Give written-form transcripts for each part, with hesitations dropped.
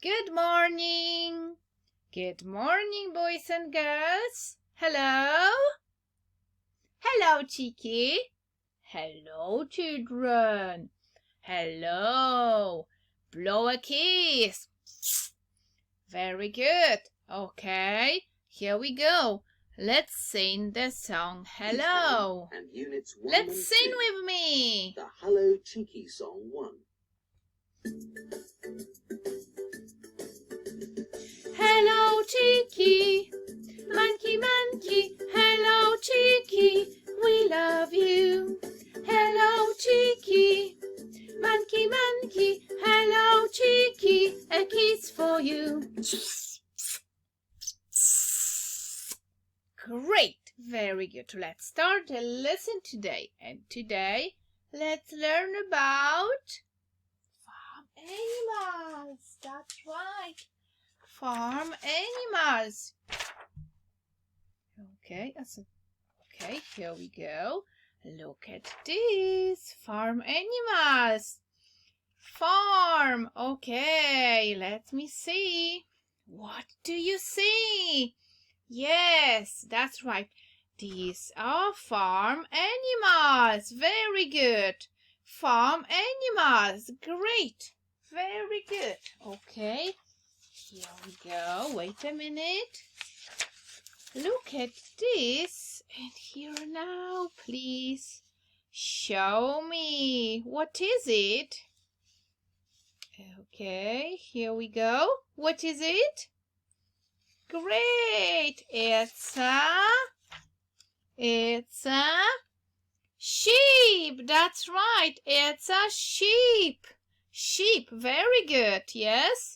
Good morning. Good morning, boys and girls. Hello. Hello, Cheeky. Hello, children. Hello. Blow a kiss. Very good. Okay, here we go. Let's sing the song Hello. And units 1 Let's and sing 2. with me. The Hello Cheeky Song 1. Hello, Cheeky. Monkey, hello, Cheeky. We love you. Hello, Cheeky. Monkey, hello, Cheeky. A kiss for you. Great. Very good. Let's start the lesson today. And today, let's learn about farm animals. That's right. Farm animals. Okay, here we go. Look at this. Farm animals. Farm. Okay, let me see. What do you see? Yes, that's right. These are farm animals. Very good. Farm animals. Great. Very good. Okay. Here we go. Wait a minute. Look at this. And here now, please. Show me. What is it? Okay, here we go. What is it? Great. It's a sheep. That's right. It's a sheep. Sheep. Very good. Yes.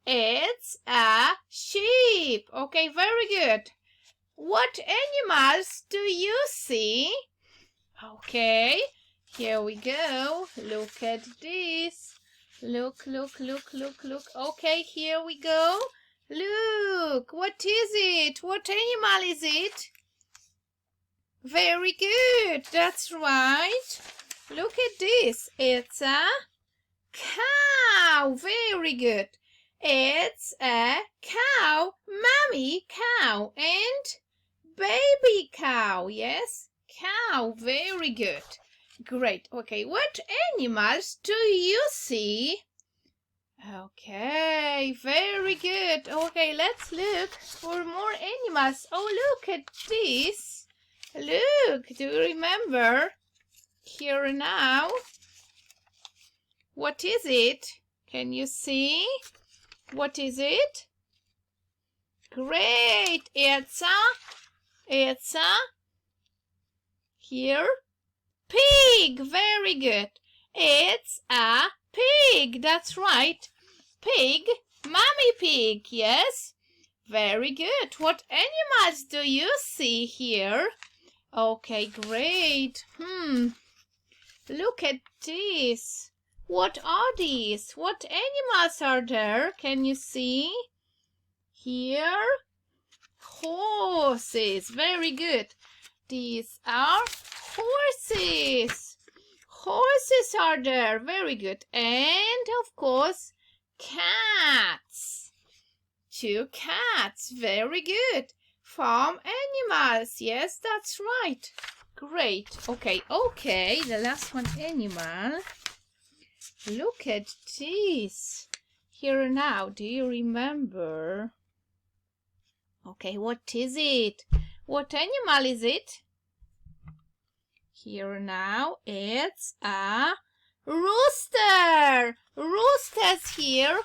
It's a sheep. Okay, very good. What animals do you see? Okay, here we go. Look at this. Look. Okay, here we go. Look, what is it? What animal is it? Very good. That's right. Look at this. It's a cow. Very good. It's a cow, mommy cow, and baby cow. Yes, cow. Very good. Great. Okay, what animals do you see? Okay, very good. Okay, let's look for more animals. Oh, look at this. Look, do you remember? Here now. What is it? Can you see? What is it? Great! It's a here pig. Very good. It's a pig. That's right. Pig, mommy pig. Yes. Very good. What animals do you see here? Okay, great. Look at this. What are these? What animals are there? Can you see? Here, horses. Very good. These are horses. Horses are there. Very good. And of course, cats. 2 cats. Very good. Farm animals. Yes, that's right. Great. Okay. The last one, animal. Look at this. Here now, do you remember? Okay, what is it? What animal is it? Here now, it's a rooster. Rooster's here.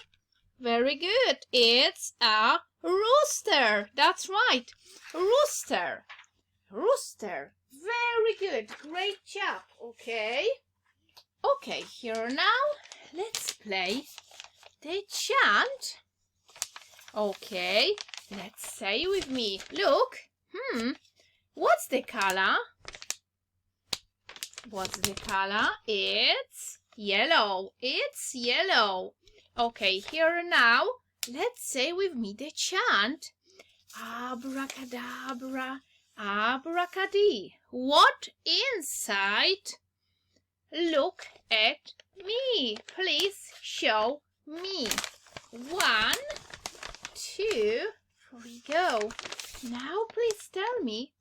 Very good. It's a rooster. That's right. Rooster. Rooster. Very good. Great job. Okay. Okay, here now, let's play the chant. Okay, let's say with me. Look, what's the color? What's the color? It's yellow. It's yellow. Okay, here now, let's say with me the chant. Abracadabra, abracadee. What inside? Look at me. Please show me. What go. Now please tell me.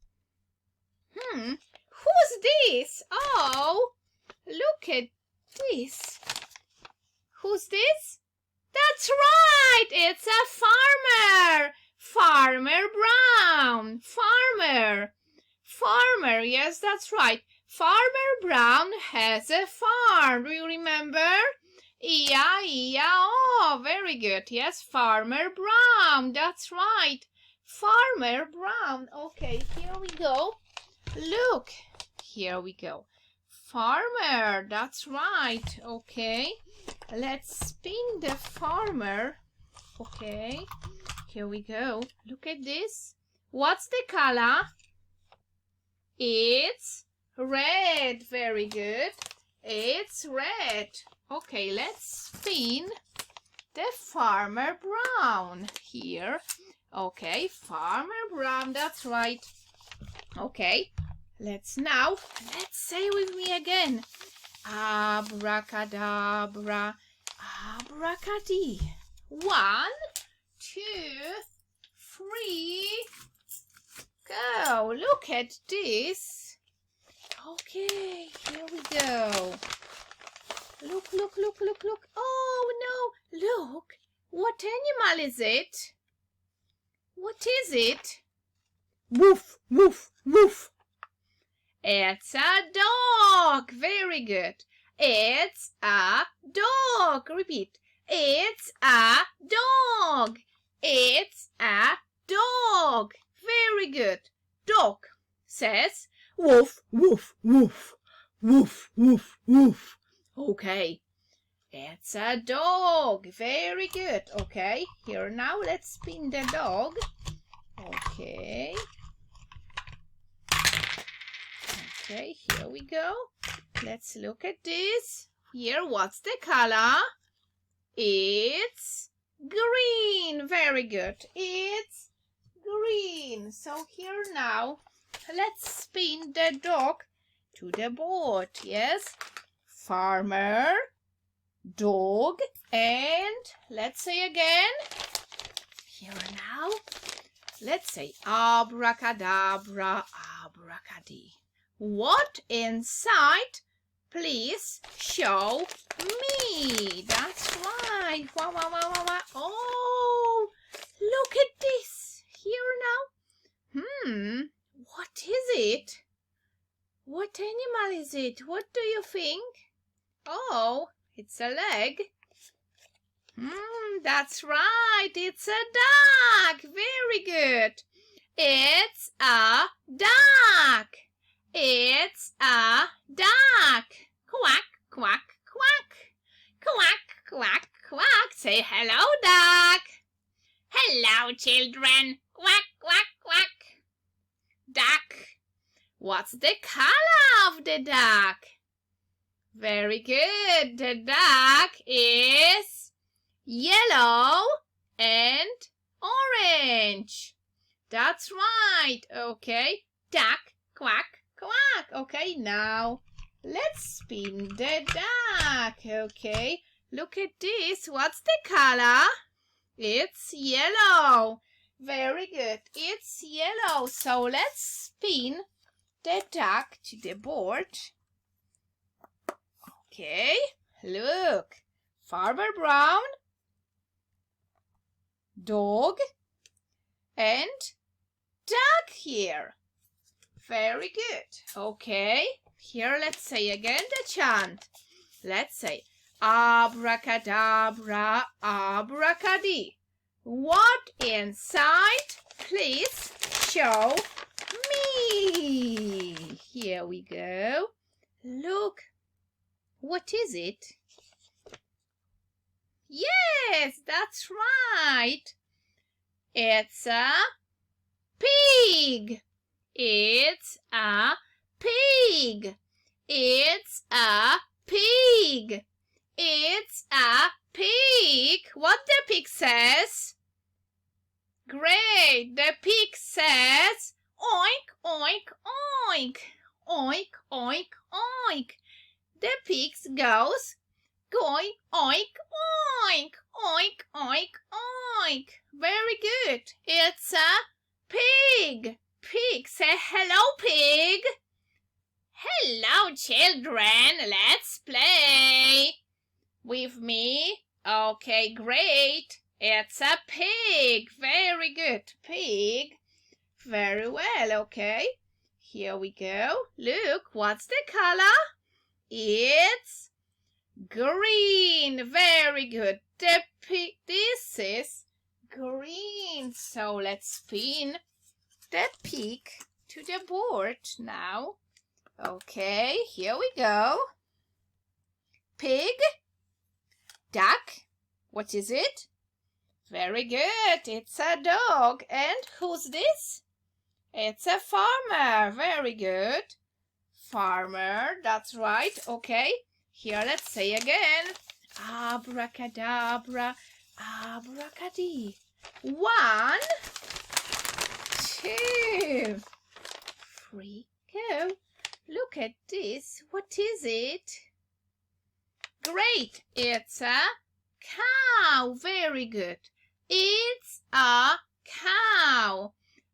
Who's this? Oh, look at this. Who's this? That's right, it's a farmer. Farmer Brown. Farmer, yes, that's right. Farmer Brown has a farm. Do you remember? Oh, very good. Yes, Farmer Brown. That's right. Farmer Brown. Okay, here we go. Look, here we go. Farmer, that's right. Okay, let's spin the farmer. Okay, here we go. Look at this. What's the color? It's red. Very good. It's red. Okay, let's spin the Farmer Brown here. Okay, Farmer Brown, that's right. Okay, let's say with me again. Abracadabra, abracadee. 1, 2, 3, go. Look at this. Okay, here we go. Look. Oh no, look. What animal is it? What is it? Woof, woof, woof. It's a dog. Very good. It's a dog. Repeat. It's a dog. It's a dog. Very good. Dog says woof, woof, woof, woof, woof, woof. Okay. It's a dog. Very good. Okay. Here now let's spin the dog. Okay. Okay, here we go. Let's look at this. Here, what's the color? It's green. Very good. It's green. So here now, let's spin the dog to the board. Yes. Farmer, dog, and let's say again. Here now, let's say abracadabra, abracadee. What inside? Please show me. That's right. Wow. Oh, look at this. Here now. What is it? What animal is it? What do you think? Oh, it's a leg. That's right. It's a duck. Very good. It's a duck. It's a duck. Quack, quack, quack. Quack, quack, quack. Say hello, duck. Hello, children. Quack, quack, quack. Duck. What's the color of the duck? Very good. The duck is yellow and orange. That's right. Okay. Duck, quack, quack. Okay, now let's spin the duck. Okay, look at this. What's the color? It's yellow. Very good. It's yellow. So let's spin the duck to the board. Okay, look. Farmer Brown, dog, and duck here. Very good. Okay, here let's say again the chant. Let's say abracadabra, abracadee. What inside? Please show me. Here we go. Look. What is it? Yes, that's right. It's a pig. It's a pig. It's a pig. It's a pig. What the pig says? Great. The pig says oink, oink, oink. Oink, oink, oink. The pig goes going oink, oink, oink, oink, oink. Very good. It's a Pig. Pig. Say hello, pig. Hello, children. Let's play. With me? Okay, great. It's a pig. Very good. Pig. Very well, okay. Here we go. Look, what's the color? It's green. Very good. The pig, this is green. So let's spin the pig to the board now. Okay, here we go. Pig. Duck. What is it? Very good. It's a dog. And who's this? It's a farmer. Very good. Farmer. That's right. Okay. Here, let's say again. Abracadabra. Abracadee. 1, 2, 3. Go. Look at this. What is it? Great. It's a cow. Very good. It's a cow.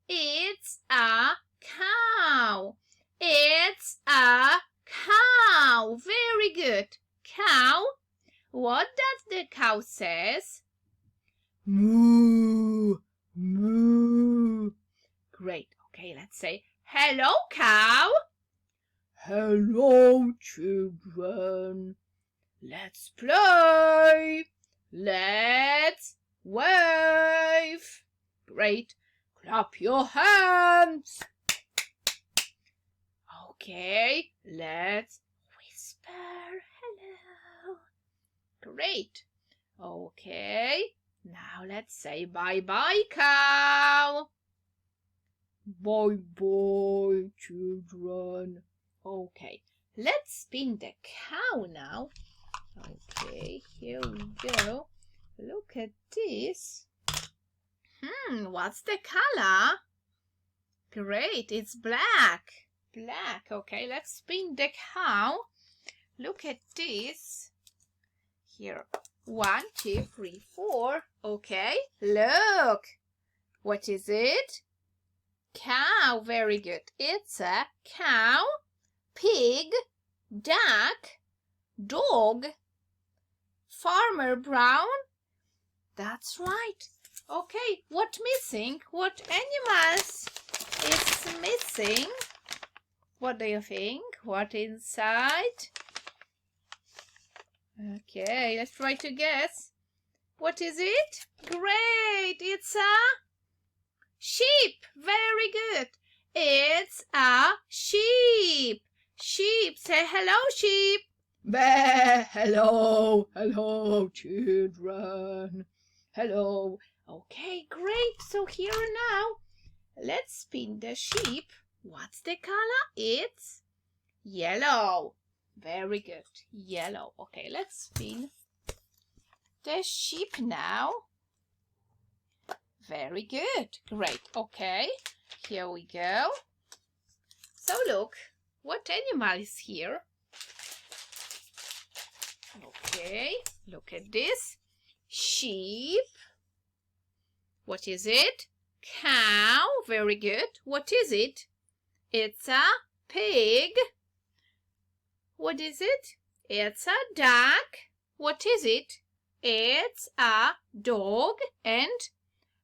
It's a cow. It's a cow. Very good. Cow. What does the cow says? Moo. Moo. Great. Okay, let's say hello, cow. Hello, children. Let's play. Let's wave. Great. Clap your hands. Okay, let's whisper hello. Great. Okay, now let's say bye-bye, cow. Bye-bye, children. Okay, let's spin the cow now. Okay, here we go. Look at this. What's the color? Great, it's black. Black. Okay, let's spin the cow. Look at this. Here, 1, 2, 3, 4. Okay, look. What is it? Cow. Very good. It's a cow, pig, duck, dog, Farmer Brown. That's right. Okay, what missing? What animals is missing? What do you think? What inside? Okay, let's try to guess. What is it? Great, it's a sheep. Very good. It's a sheep. Sheep. Say hello, sheep. Bah, hello, hello, children. Hello. Okay, great. So here now, let's spin the sheep. What's the color? It's yellow. Very good. Yellow. Okay, let's spin the sheep now. Very good. Great. Okay, here we go. So look, what animal is here? Okay, look at this. Sheep. What is it? Cow. Very good. What is it? It's a pig. What is it? It's a duck. What is it? It's a dog. And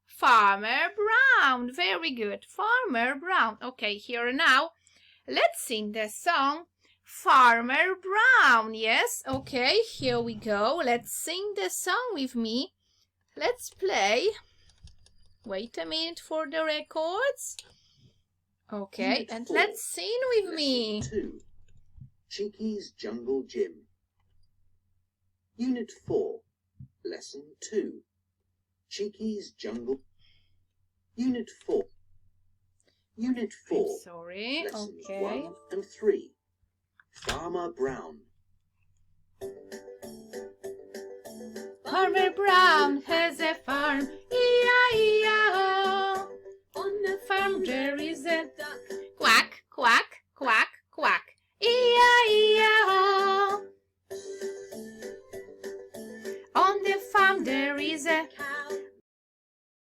Farmer Brown. Very good. Farmer Brown. Okay, here now. Let's sing the song Farmer Brown. Yes, okay, here we go. Let's sing the song with me. Let's play. Wait a minute for the records. Okay, Unit and 4, let's sing with Lesson me. 2. Cheeky's Jungle Gym. Unit 4, Lesson 2. Cheeky's Jungle. Unit 4. Unit 4. I'm sorry. Lessons Okay. 1 and 3. Farmer Brown. Farmer Brown has a farm.